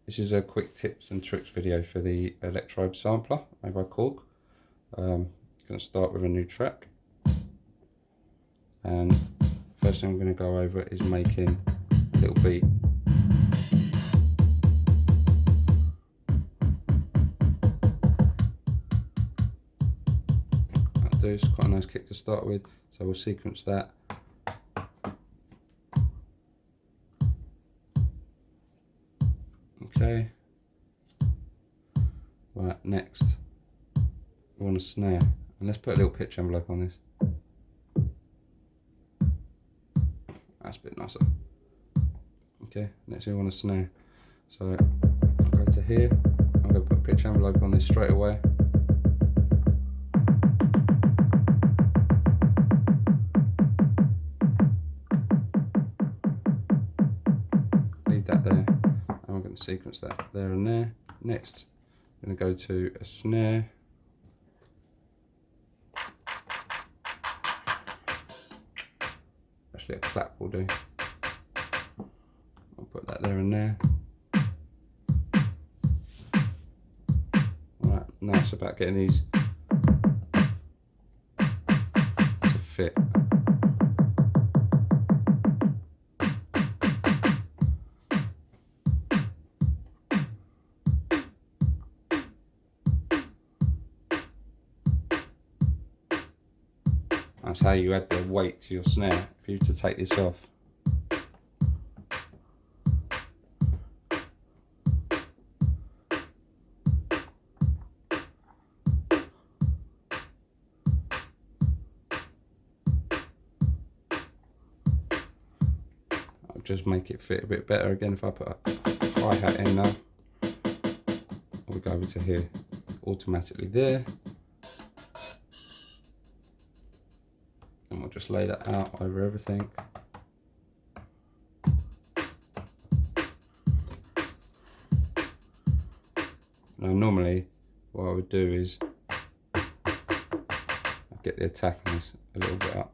This is a quick tips and tricks video for the Electribe sampler made by Korg. Going to start with a new track, and first thing I'm going to go over is making a little beat. That'll do. It's quite a nice kick to start with, so we'll sequence that. Okay. Right, next we want a snare, and let's put a little pitch envelope on this. That's a bit nicer. Okay, next we want a snare. So I'll go to here, I'm going to put a pitch envelope on this straight away. Leave that there, and we're going to sequence that there and there. Next, I'm going to go to a snare. Actually, a clap will do. I'll put that there and there. Right, now it's about getting these to fit. That's how you add the weight to your snare. If you were to take this off, I'll just make it fit a bit better. Again, if I put a hi-hat in now, we'll go over to here, automatically there. And we'll just lay that out over everything. Now normally what I would do is I'd get the attack on this a little bit up.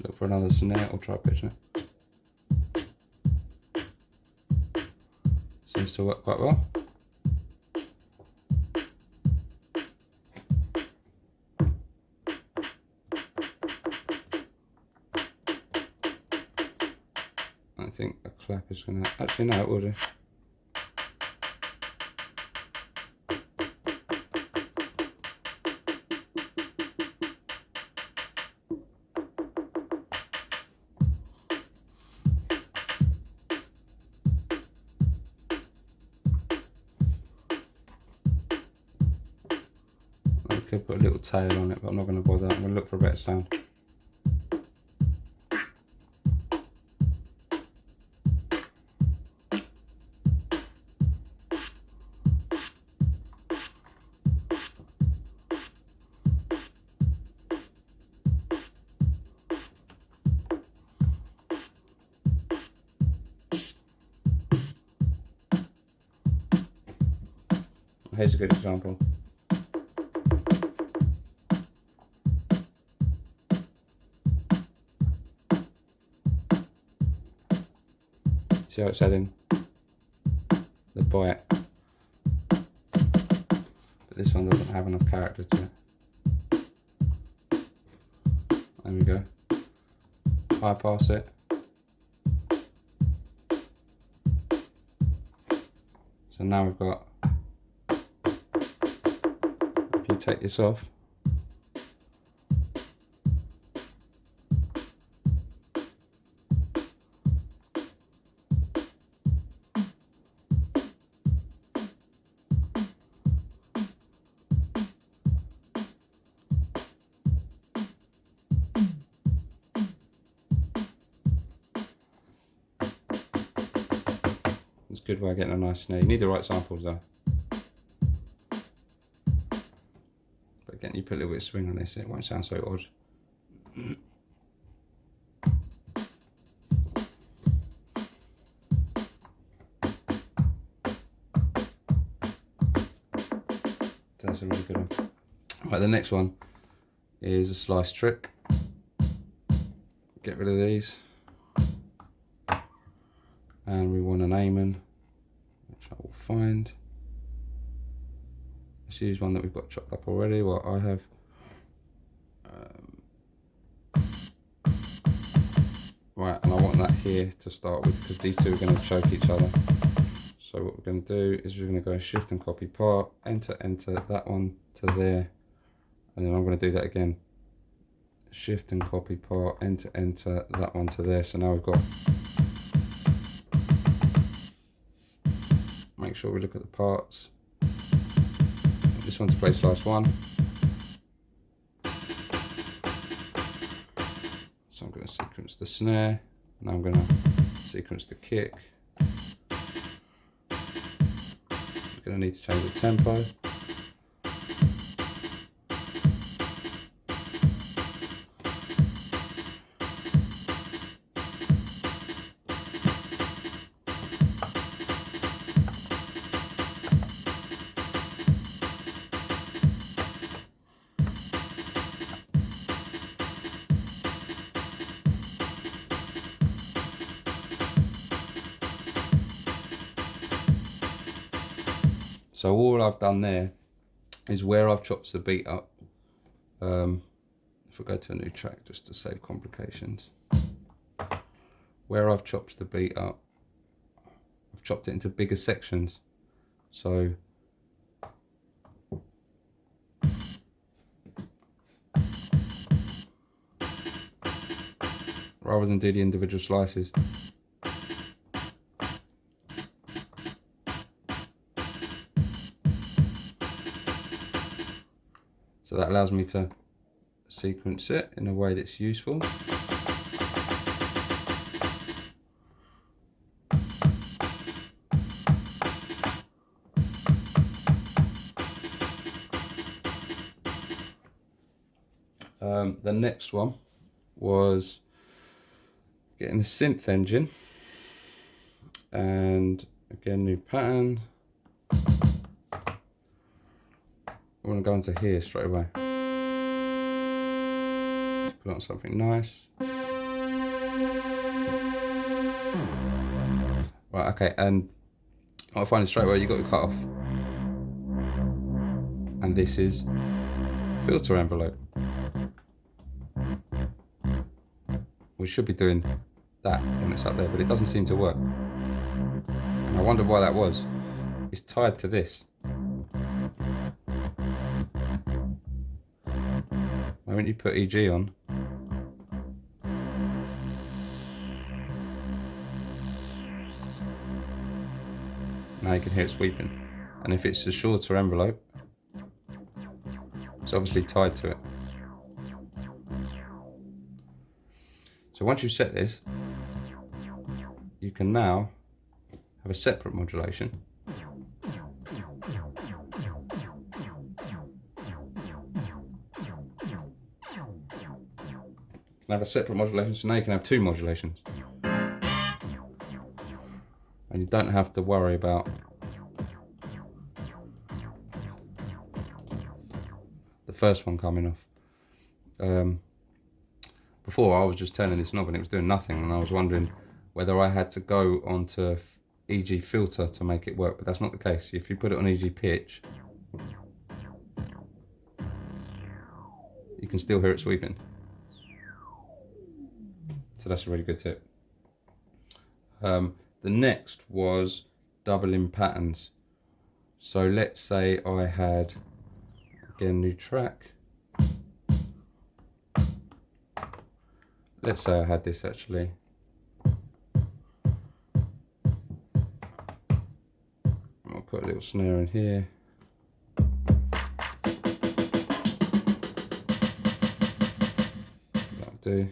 Look for another snare or try pitching it. Seems to work quite well. I think a clap is going to, actually no, it will do. I could put a little tail on it, but I'm not going to bother. I'm going to look for a better sound. Here's a good example. See how it's adding the bite, but this one doesn't have enough character to it. There we go. High pass it. So now we've got, if you take this off, it's a good way of getting a nice snare. You need the right samples though. again, you put a little bit of swing on this, it won't sound so odd. That's a really good one. Right, the next one is a slice trick. Get rid of these. And we want an Amen, which I will find. Let's use one that we've got chopped up already, what I have. Right, and I want that here to start with because these two are going to choke each other. So what we're going to do is we're going to go shift and copy part, enter that one to there, and then I'm going to do that again. Shift and copy part, enter that one to there. So now we've got, make sure we look at the parts. This one's play slice 1. So I'm going to sequence the snare, and I'm going to sequence the kick. I'm going to need to change the tempo. So all I've done there is where I've chopped the beat up. If I go to a new track just to save complications. Where I've chopped the beat up, I've chopped it into bigger sections. So rather than do the individual slices, so that allows me to sequence it in a way that's useful. The next one was getting the synth engine, and again, new pattern. I want to go into here straight away. Put on something nice. Right, okay, and I find it straight away, you've got to cut off. And this is filter envelope. We should be doing that when it's up there, but it doesn't seem to work. And I wonder why that was. It's tied to this. When you put EG on, now you can hear it sweeping. And if it's a shorter envelope, it's obviously tied to it. So once you've set this, you can now have a separate modulation. Have a separate modulation, so now you can have 2 modulations. And you don't have to worry about the first one coming off. Before I was just turning this knob and it was doing nothing, and I was wondering whether I had to go onto EG filter to make it work, but that's not the case. If you put it on EG pitch, you can still hear it sweeping. So that's a really good tip. The next was doubling patterns. So let's say I had, again, new track. Let's say I had this actually. I'll put a little snare in here. That'll do.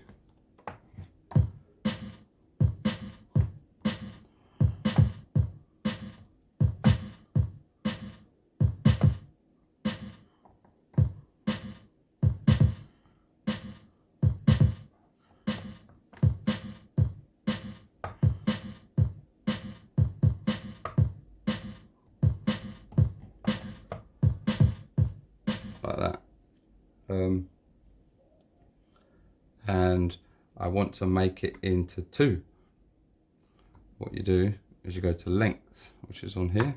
like that. And I want to make it into 2. What you do is you go to length, which is on here,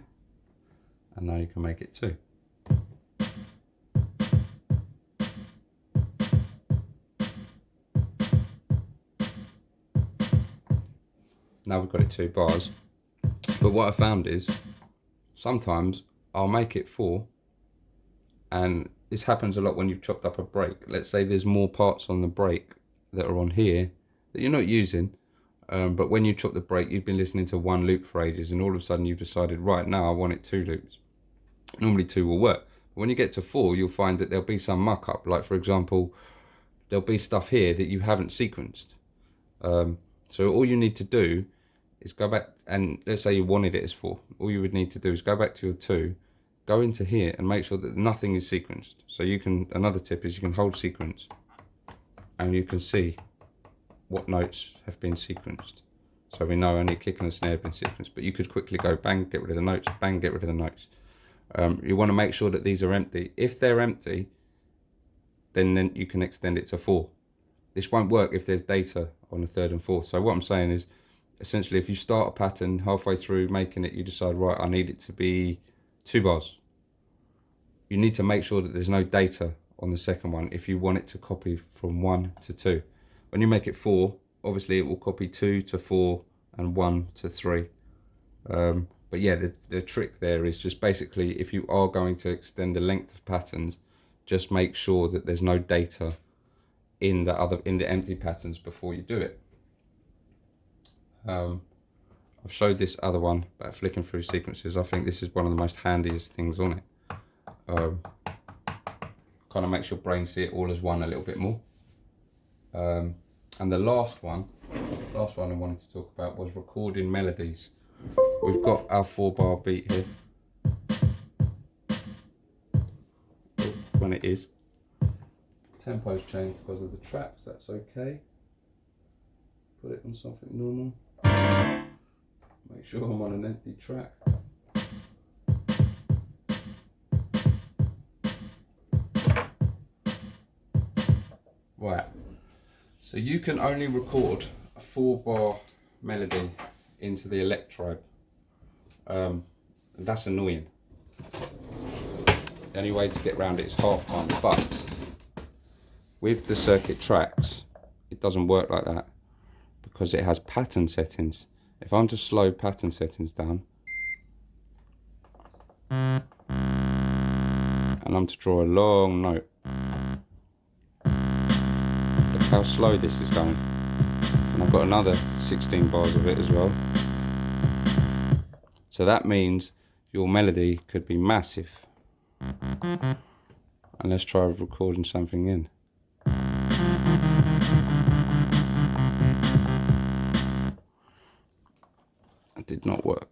and now you can make it 2. Now we've got it 2 bars. But what I found is sometimes I'll make it 4, and this happens a lot when you've chopped up a break. Let's say there's more parts on the break that are on here that you're not using, but when you chop the break, you've been listening to 1 loop for ages, and all of a sudden you've decided, right now I want it 2 loops. Normally 2 will work. But when you get to 4, you'll find that there'll be some muck up. Like for example, there'll be stuff here that you haven't sequenced. So all you need to do is go back, and let's say you wanted it as 4. All you would need to do is go back to your 2, go into here and make sure that nothing is sequenced. So you can, another tip is you can hold sequence and you can see what notes have been sequenced. So we know only a kick and a snare have been sequenced, but you could quickly go bang, get rid of the notes, bang, get rid of the notes. You want to make sure that these are empty. If they're empty, then you can extend it to 4. This won't work if there's data on the 3rd and 4th. So what I'm saying is, essentially, if you start a pattern halfway through making it, you decide, right, I need it to be 2 bars. You need to make sure that there's no data on the second one if you want it to copy from 1 to 2. When you make it 4, obviously it will copy 2 to 4 and 1 to 3. But yeah, the trick there is just basically, if you are going to extend the length of patterns, just make sure that there's no data in the empty patterns before you do it. I've showed this other one about flicking through sequences. I think this is one of the most handiest things on it. Kind of makes your brain see it all as one a little bit more. And the last one I wanted to talk about was recording melodies. We've got our 4-bar beat here. When it is, tempo's changed because of the traps, that's okay. Put it on something normal. Make sure I'm on an empty track. Right, so you can only record a 4-bar melody into the Electribe. That's annoying. The only way to get around it is half time, but with the circuit tracks, it doesn't work like that because it has pattern settings. If I'm to slow pattern settings down and I'm to draw a long note, look how slow this is going. And I've got another 16 bars of it as well. So that means your melody could be massive. And let's try recording something in. It did not work.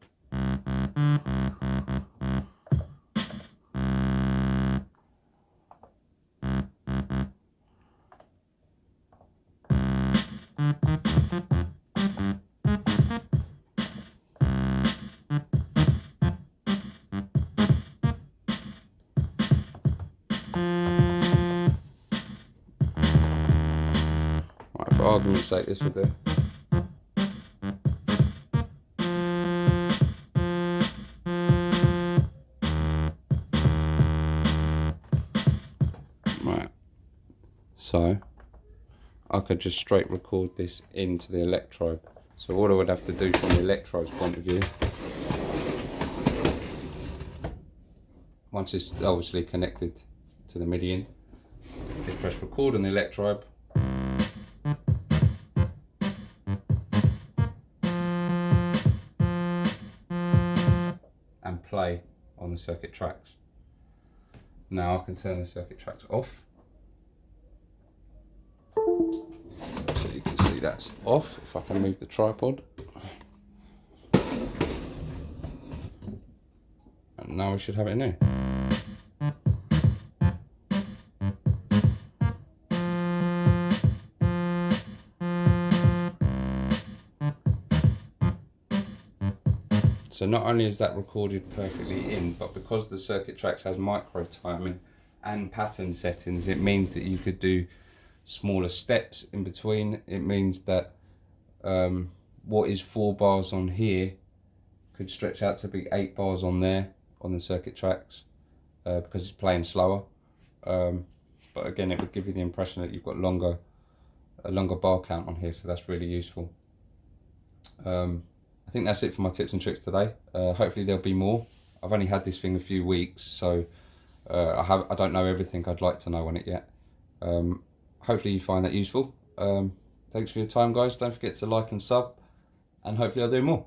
Right, for argument's sake, this will do. Right, so I could just straight record this into the Electribe. So what I would have to do from the Electribe's point of view, once it's obviously connected to the MIDI in, is press record on the Electribe, and play on the circuit tracks. Now I can turn the circuit tracks off. So you can see that's off if I can move the tripod. And now we should have it in here. So not only is that recorded perfectly in, but because the circuit tracks has micro timing and pattern settings. It means that you could do smaller steps in between. It means that what is 4 bars on here could stretch out to be 8 bars on there on the circuit tracks, because it's playing slower. But again, it would give you the impression that you've got a longer bar count on here, so that's really useful. I think that's it for my tips and tricks today. Hopefully there'll be more. I've only had this thing a few weeks, so I don't know everything I'd like to know on it yet. Hopefully you find that useful. Thanks for your time, guys. Don't forget to like and sub, and hopefully I'll do more.